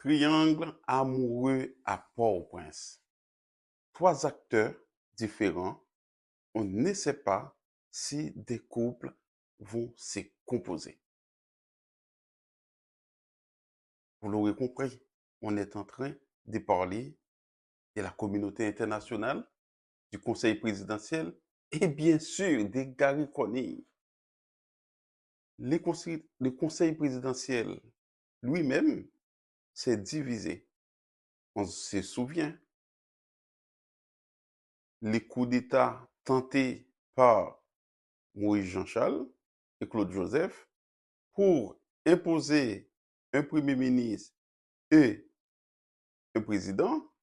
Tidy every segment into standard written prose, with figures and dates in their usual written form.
Triangle amoureux à Port-au-Prince. Trois acteurs différents. On ne sait pas si des couples vont se composer. Vous l'aurez compris, on est en train de parler de la communauté internationale, du conseil présidentiel et bien sûr de Gary Coney. Le conseil présidentiel lui-même s'est divisé. On se souvient, les coups d'État tentés par Moïse Jean-Charles et Claude Joseph pour imposer un premier ministre et un président,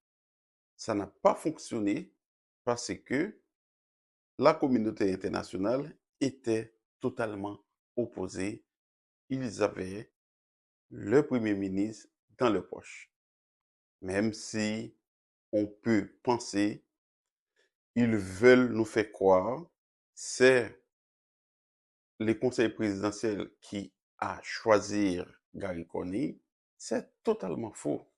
ça n'a pas fonctionné parce que la communauté internationale était totalement opposée. Ils avaient le premier ministre dans leur poche. Même si on peut penser, ils veulent nous faire croire, c'est le conseil présidentiel qui a choisi Gary Coney, c'est totalement faux.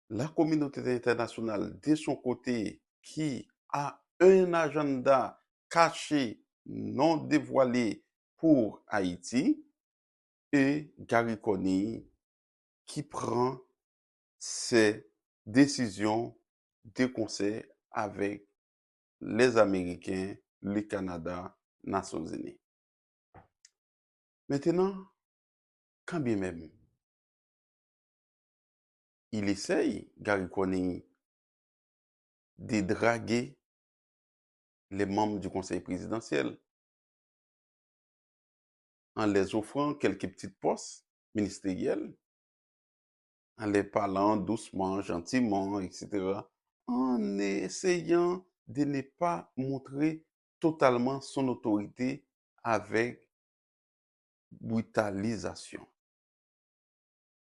La communauté internationale, de son côté, qui a un agenda caché, non dévoilé pour Haïti, et Gary Coney qui prend ses décisions de concert avec les Américains, le Canada, Nations Unies. Maintenant, quand bien même, il essaye, Gary Coney, de draguer les membres du conseil présidentiel en les offrant quelques petites postes ministériels, en les parlant doucement, gentiment, etc., en essayant de ne pas montrer totalement son autorité avec brutalisation.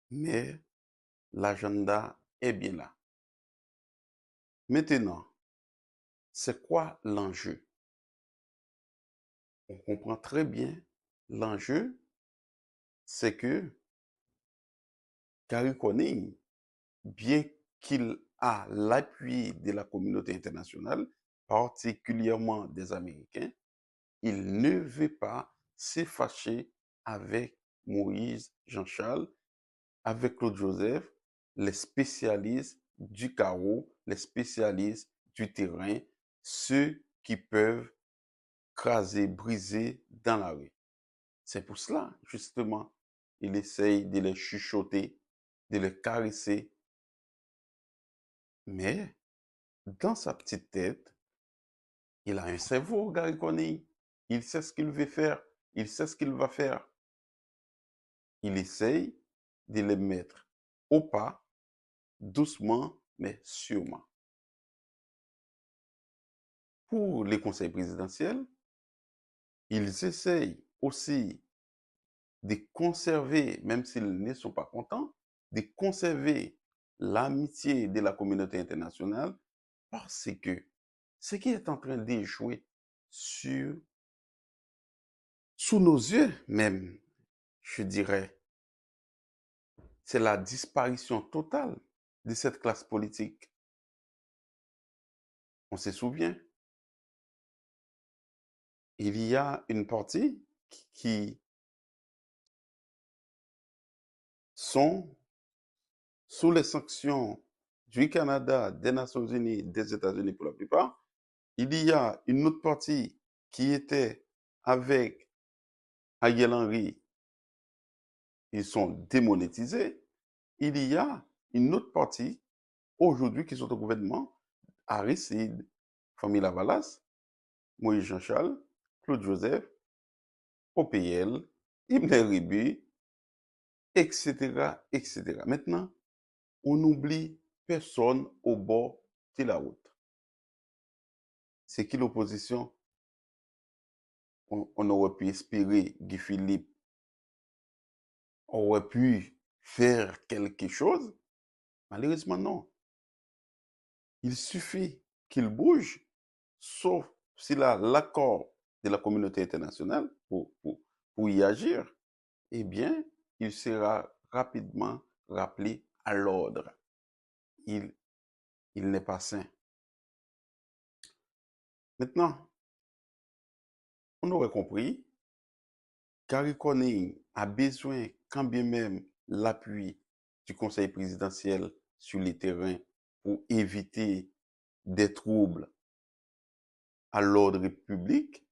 Mais l'agenda est bien là. Maintenant, c'est quoi l'enjeu? On comprend très bien l'enjeu, c'est que Gary Coney, bien qu'il a l'appui de la communauté internationale, particulièrement des Américains, il ne veut pas se fâcher avec Moïse Jean-Charles, avec Claude Joseph, les spécialistes du carreau, les spécialistes du terrain, ceux qui peuvent craser, briser dans la rue. C'est pour cela, justement, il essaye de les chuchoter, de les caresser. Mais, dans sa petite tête, il a un cerveau, Gary Coney. Il sait ce qu'il veut faire. Il sait ce qu'il va faire. Il essaye de les mettre au pas, doucement, mais sûrement. Pour les conseils présidentiels, ils essayent aussi de conserver, même s'ils ne sont pas contents, de conserver l'amitié de la communauté internationale parce que ce qui est en train de jouer sous nos yeux même, je dirais, c'est la disparition totale de cette classe politique. On se souvient, il y a une partie qui sont sous les sanctions du Canada, des Nations Unies, des États-Unis pour la plupart. Il y a une autre partie qui était avec Ariel Henry, ils sont démonétisés. Il y a une autre partie aujourd'hui qui sont au gouvernement, Aristide, famille Lavalas, Moïse Jean-Charles, Claude Joseph, OPL, Ibn Ribi, etc., etc. Maintenant, on oublie personne au bord de la route. C'est qui l'opposition? On aurait pu espérer Guy Philippe aurait pu faire quelque chose. Malheureusement, non. Il suffit qu'il bouge, sauf s'il a l'accord de la communauté internationale pour y agir, eh bien, il sera rapidement rappelé à l'ordre. Il n'est pas sain. Maintenant, on aurait compris qu'Harry Connick a besoin, quand bien même, l'appui du Conseil présidentiel sur les terrains pour éviter des troubles à l'ordre public.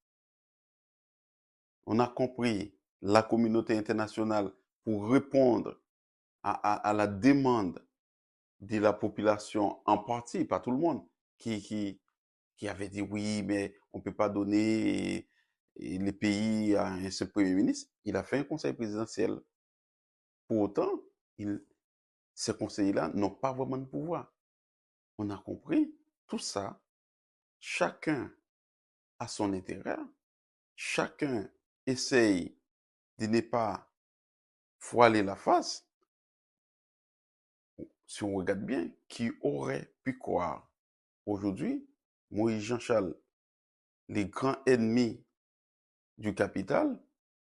On a compris la communauté internationale pour répondre à la demande de la population en partie, pas tout le monde, qui avait dit oui, mais on ne peut pas donner les pays à un seul Premier ministre. Il a fait un conseil présidentiel. Pour autant, ces conseillers-là n'ont pas vraiment de pouvoir. On a compris tout ça. Chacun a son intérêt. Chacun essaye de ne pas voiler la face. Si on regarde bien, qui aurait pu croire aujourd'hui, Moïse Jean-Charles, les grands ennemis du capital,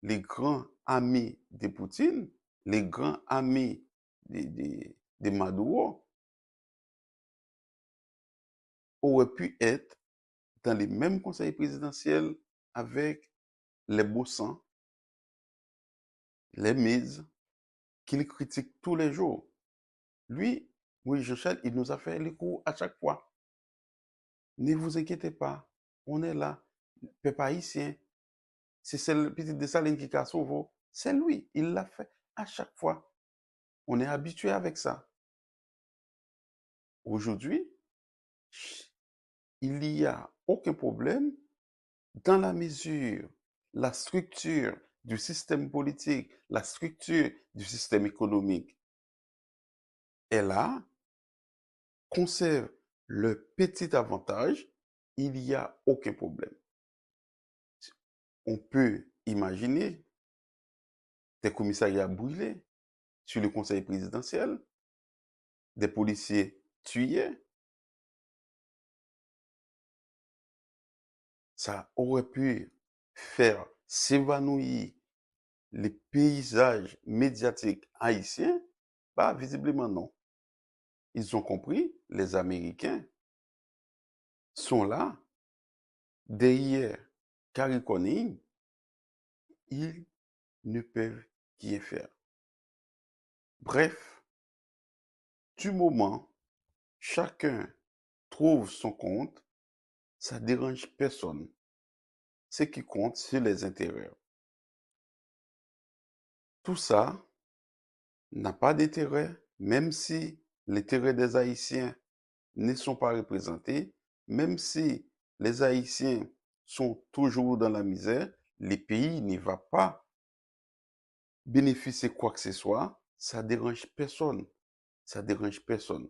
les grands amis de Poutine, les grands amis de Maduro, auraient pu être dans les mêmes conseils présidentiels avec les Bossans, les Mises, qu'il critique tous les jours. Lui, Moïse Jean-Charles, il nous a fait les coups à chaque fois. Ne vous inquiétez pas, on est là. Peuple haïtien, c'est le petit Dessalines qui a sauvé. C'est lui, il l'a fait à chaque fois. On est habitué avec ça. Aujourd'hui, il n'y a aucun problème dans la mesure, la structure du système politique, la structure du système économique est là, conserve le petit avantage, il n'y a aucun problème. On peut imaginer des commissariats brûlés sur le conseil présidentiel, des policiers tués. Ça aurait pu faire s'évanouir les paysages médiatiques haïtiens. Bah, visiblement non. Ils ont compris, les Américains sont là, derrière Harry Connick, ils ne peuvent rien faire. Bref, du moment chacun trouve son compte, ça ne dérange personne. Ce qui compte, c'est les intérêts. Tout ça n'a pas d'intérêt, même si les intérêts des Haïtiens ne sont pas représentés, même si les Haïtiens sont toujours dans la misère, le pays ne va pas bénéficier quoi que ce soit, ça dérange personne. Ça dérange personne.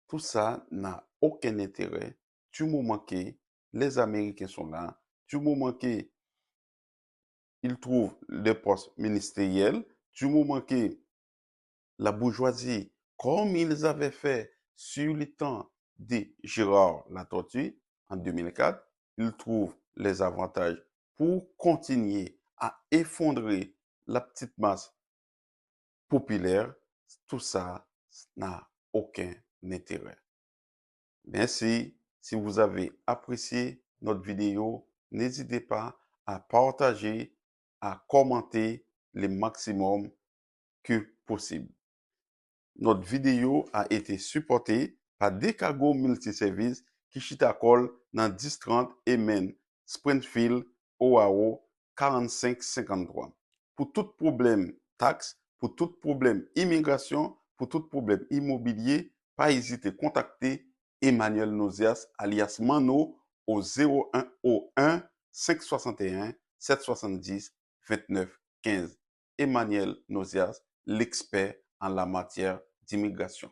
Tout ça n'a aucun intérêt du moment que les Américains sont là, du moment qu'ils trouvent des postes ministériels, du moment que la bourgeoisie, comme ils avaient fait sur le temps de Gérard Latortue en 2004, ils trouvent les avantages pour continuer à effondrer la petite masse populaire. Tout ça n'a aucun intérêt. Merci. Si vous avez apprécié notre vidéo, n'hésitez pas à partager, à commenter le maximum que possible. Notre vidéo a été supportée par Decago Multiservice qui chitakol dans 1030 Emen, Springfield, Ohio, 4553. Pour tout problème taxe, pour tout problème immigration, pour tout problème immobilier, pas hésiter à contacter Emmanuel Nozias alias Mano au 0101 561 770 29 15. Emmanuel Nozias, l'expert en la matière d'immigration.